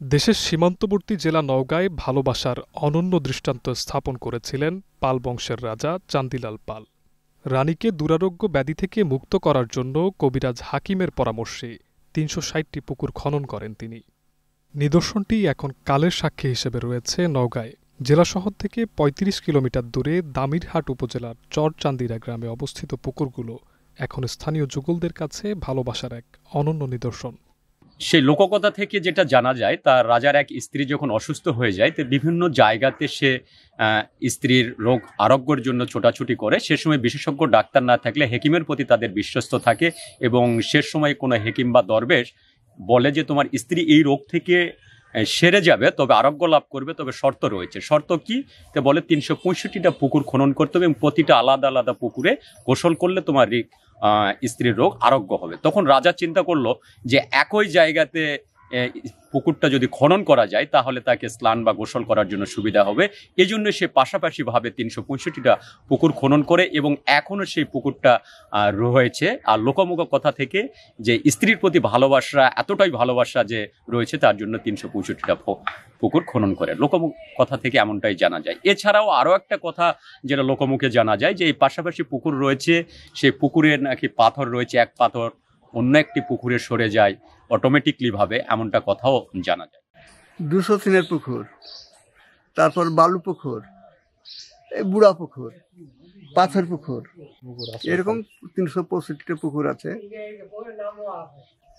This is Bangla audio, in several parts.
দেশের সীমান্তবর্তী জেলা নওগাঁয় ভালোবাসার অনন্য দৃষ্টান্ত স্থাপন করেছিলেন পাল বংশের রাজা চান্দিলাল পাল। রানীকে দুরারোগ্য ব্যাধি থেকে মুক্ত করার জন্য কবিরাজ হাকিমের পরামর্শে ৩৬০টি পুকুর খনন করেন তিনি। নিদর্শনটি এখন কালের সাক্ষী হিসেবে রয়েছে নওগাঁয়। জেলা শহর থেকে ৩৫ কিলোমিটার দূরে দামিরহাট উপজেলার চরচান্দিরা গ্রামে অবস্থিত পুকুরগুলো এখন স্থানীয় যুগলদের কাছে ভালোবাসার এক অনন্য নিদর্শন। সেই লোককথা থেকে যেটা জানা যায়, তার রাজার এক স্ত্রী যখন অসুস্থ হয়ে যায়, তো বিভিন্ন জায়গাতে সে স্ত্রীর রোগ আরোগ্যের জন্য ছোটাছুটি করে। সে সময় বিশেষজ্ঞ ডাক্তার না থাকলে হেকিমের প্রতি তাদের বিশ্বস্ত থাকে এবং সে সময় কোনো হেকিম বা দরবেশ বলে যে তোমার স্ত্রী এই রোগ থেকে সেরে যাবে, তবে আরোগ্য লাভ করবে, তবে শর্ত রয়েছে। শর্ত কি? তো বলে ৩৬৫টা পুকুর খনন করতে হবে এবং প্রতিটা আলাদা আলাদা পুকুরে গোসল করলে তোমার স্ত্রীর রোগ আরোগ্য হবে। তখন রাজা চিন্তা করলো যে একই জায়গাতে পুকুরটা যদি খনন করা যায় তাহলে তাকে স্নান বা গোসল করার জন্য সুবিধা হবে। এই জন্য সে পাশাপাশি ভাবে ৩৬৫টা পুকুর খনন করে এবং এখনো সেই পুকুরটা রয়েছে। আর লোকমুখ কথা থেকে যে স্ত্রীর প্রতি ভালোবাসা, এতটাই ভালোবাসা যে রয়েছে, তার জন্য ৩৬৫টা পুকুর খনন করে। লোকমুখ কথা থেকে এমনটাই জানা যায়। এছাড়াও আরও একটা কথা যেটা লোকমুখে জানা যায়, যে এই পাশাপাশি পুকুর রয়েছে, সেই পুকুরে নাকি পাথর রয়েছে, এক পাথর অন্য একটি পুকুরে সরে যায় অটোমেটিকলি ভাবে, এমনটা কথাও জানা যায়। ২০৩ পুকুর, তারপর বালু পুকুর, বুড়া পুকুর, পাথর পুকুর, এরকম ৩৬৫টা পুকুর আছে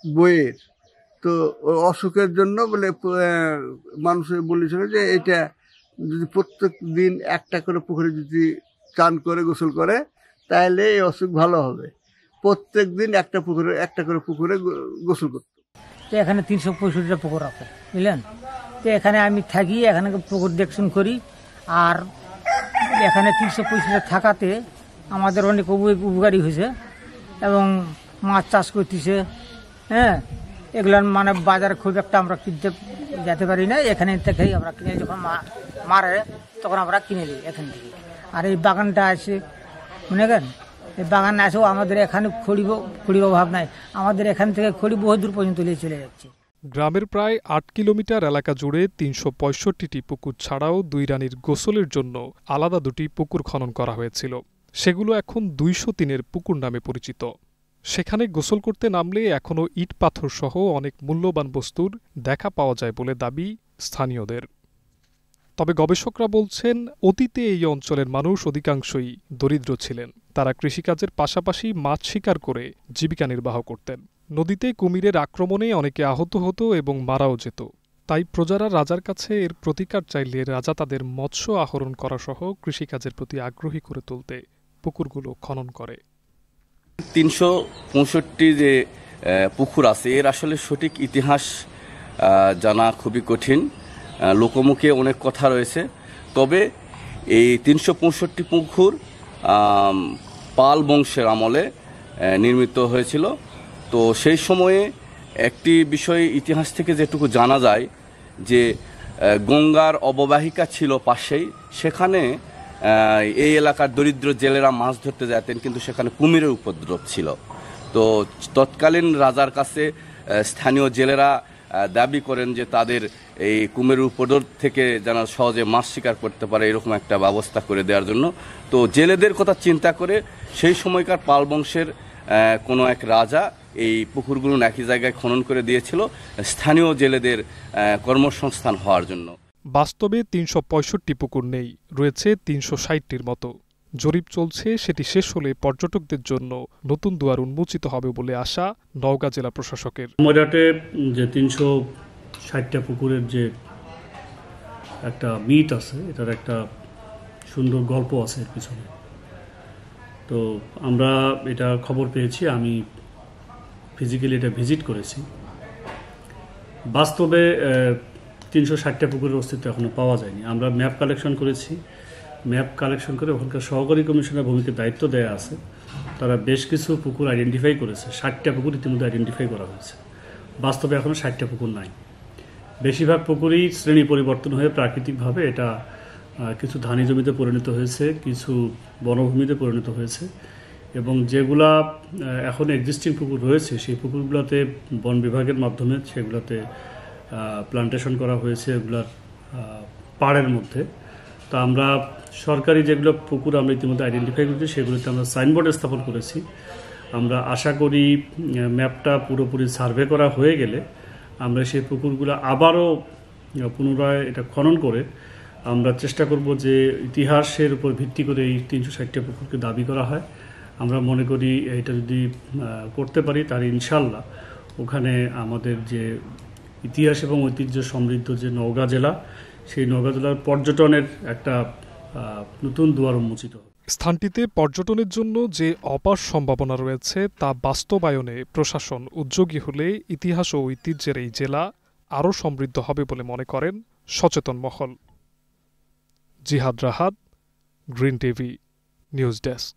বইয়ের। তো অসুখের জন্য বলে মানুষের বলেছিল যে এটা যদি প্রত্যেক দিন একটা করে পুকুরে যদি চান করে গোসল করে তাহলে এই অসুখ ভালো হবে। প্রত্যেক দিন একটা করে পুকুরে গোসল করত। তো এখানে ৩৬৫টা পুকুর আছে, বুঝলেন। তো এখানে আমি থাকি, এখানে পুকুর দেখশন করি। আর এখানে ৩৬৫টা থাকাতে আমাদের অনেক উপকারী হয়েছে এবং মাছ চাষ করতেছে। হ্যাঁ, এগুলো মানে বাজারে খুব একটা আমরা কিনতে যেতে পারি না, এখানে থেকেই আমরা কিনে, যখন মারে তখন আমরা কিনে নিই এখান থেকে। আর এই বাগানটা আছে, মনে করেন, এই বাগান আসেও আমাদের এখানে খড়ির অভাব নাই। আমাদের এখান থেকে খড়ি বহু দূর পর্যন্ত নিয়ে চলে যাচ্ছে। গ্রামের প্রায় ৮ কিলোমিটার এলাকা জুড়ে ৩৬৫টি পুকুর ছাড়াও দুই রানীর গোসলের জন্য আলাদা ২টি পুকুর খনন করা হয়েছিল। সেগুলো এখন ২০৩ পুকুর নামে পরিচিত। সেখানে গোসল করতে নামলে এখনও ইট পাথর সহ অনেক মূল্যবান বস্তুর দেখা পাওয়া যায় বলে দাবি স্থানীয়দের। তবে গবেষকরা বলছেন, অতীতে এই অঞ্চলের মানুষ অধিকাংশই দরিদ্র ছিলেন। তারা কৃষিকাজের পাশাপাশি মাছ শিকার করে জীবিকা নির্বাহ করতেন। নদীতে কুমিরের আক্রমণে অনেকে আহত হতো এবং মারাও যেত। তাই প্রজারা রাজার কাছে এর প্রতিকার চাইলে রাজা তাদের মৎস্য আহরণ করা সহ কৃষিকাজের প্রতি আগ্রহী করে তুলতে পুকুরগুলো খনন করে। ৩৬৫ যে পুকুর আছে, এর আসলে সঠিক ইতিহাস জানা খুবই কঠিন। লোকমুখে অনেক কথা রয়েছে। তবে এই ৩৬৫ পুকুর পাল বংশের আমলে নির্মিত হয়েছিল। তো সেই সময়ে একটি বিষয় ইতিহাস থেকে যেটুকু জানা যায়, যে গঙ্গার অববাহিকা ছিল পাশেই, সেখানে এই এলাকার দরিদ্র জেলেরা মাছ ধরতে যেতেন, কিন্তু সেখানে কুমিরের উপদ্রব ছিল। তো তৎকালীন রাজার কাছে স্থানীয় জেলেরা দাবি করেন যে তাদের এই কুমিরের উপদ্রব থেকে যেন সহজে মাছ শিকার করতে পারে এরকম একটা ব্যবস্থা করে দেওয়ার জন্য। তো জেলেদের কথা চিন্তা করে সেই সময়কার পাল বংশের কোনো এক রাজা এই পুকুরগুলো একই জায়গায় খনন করে দিয়েছিল স্থানীয় জেলেদের কর্মসংস্থান হওয়ার জন্য। বাস্তবে ৩৬৫টি পুকুর নেই, রয়েছে ৩৬০টির মতো। জরিপ চলছে, সেটি শেষ হলে পর্যটকদের জন্য নতুন দুয়ার উন্মোচিত হবে বলে আশা নওগাঁ জেলা প্রশাসকের। ময়রাটে যে ৩৬০টা পুকুরের যে একটা মিথ আছে, এটার একটা সুন্দর গল্প আছে এর পিছনে। তো আমরা এটা খবর পেয়েছি, আমি ফিজিক্যালি এটা ভিজিট করেছি। বাস্তবে ৩৬০টা পুকুরের অস্তিত্ব এখনও পাওয়া যায়নি। আমরা ম্যাপ কালেকশন করেছি। ম্যাপ কালেকশন করে ওখানকার সহকারী কমিশনার ভূমিকে দায়িত্ব দেওয়া আছে। তারা বেশ কিছু পুকুর আইডেন্টিফাই করেছে। 60টা পুকুর ইতিমধ্যে আইডেন্টিফাই করা হয়েছে। বাস্তবে এখনও 60টা পুকুর নাই। বেশিরভাগ পুকুরই শ্রেণী পরিবর্তন হয়ে প্রাকৃতিকভাবে এটা কিছু ধানি জমিতে পরিণত হয়েছে, কিছু বনভূমিতে পরিণত হয়েছে, এবং যেগুলা এখন এক্সিস্টিং পুকুর রয়েছে সেই পুকুরগুলোতে বন বিভাগের মাধ্যমে সেগুলোতে প্লান্টেশন করা হয়েছে এগুলার পাড়ের মধ্যে। তো আমরা সরকারি যেগুলো পুকুর আমরা ইতিমধ্যে আইডেন্টিফাই করেছি সেগুলোতে আমরা সাইনবোর্ড স্থাপন করেছি। আমরা আশা করি ম্যাপটা পুরোপুরি সার্ভে করা হয়ে গেলে আমরা সেই পুকুরগুলো আবারও পুনরায় এটা খনন করে আমরা চেষ্টা করব যে ইতিহাসের উপর ভিত্তি করে এই 360টা পুকুরকে দাবি করা হয়। আমরা মনে করি এটা যদি করতে পারি তাহলে ইনশাল্লাহ ওখানে আমাদের যে ইতিহাস এবং ঐতিহ্য সমৃদ্ধ যে নওগাঁ জেলা, সেই নওগাঁ জেলার পর্যটনের একটা নতুন দুয়ার উন্মোচিত হবে। স্থানটিতে পর্যটনের জন্য যে অপার সম্ভাবনা রয়েছে তা বাস্তবায়নে প্রশাসন উদ্যোগী হলে ইতিহাস ও ঐতিহ্যের এই জেলা আরও সমৃদ্ধ হবে বলে মনে করেন সচেতন মহল। জিহাদ Rahat, green TV news desk.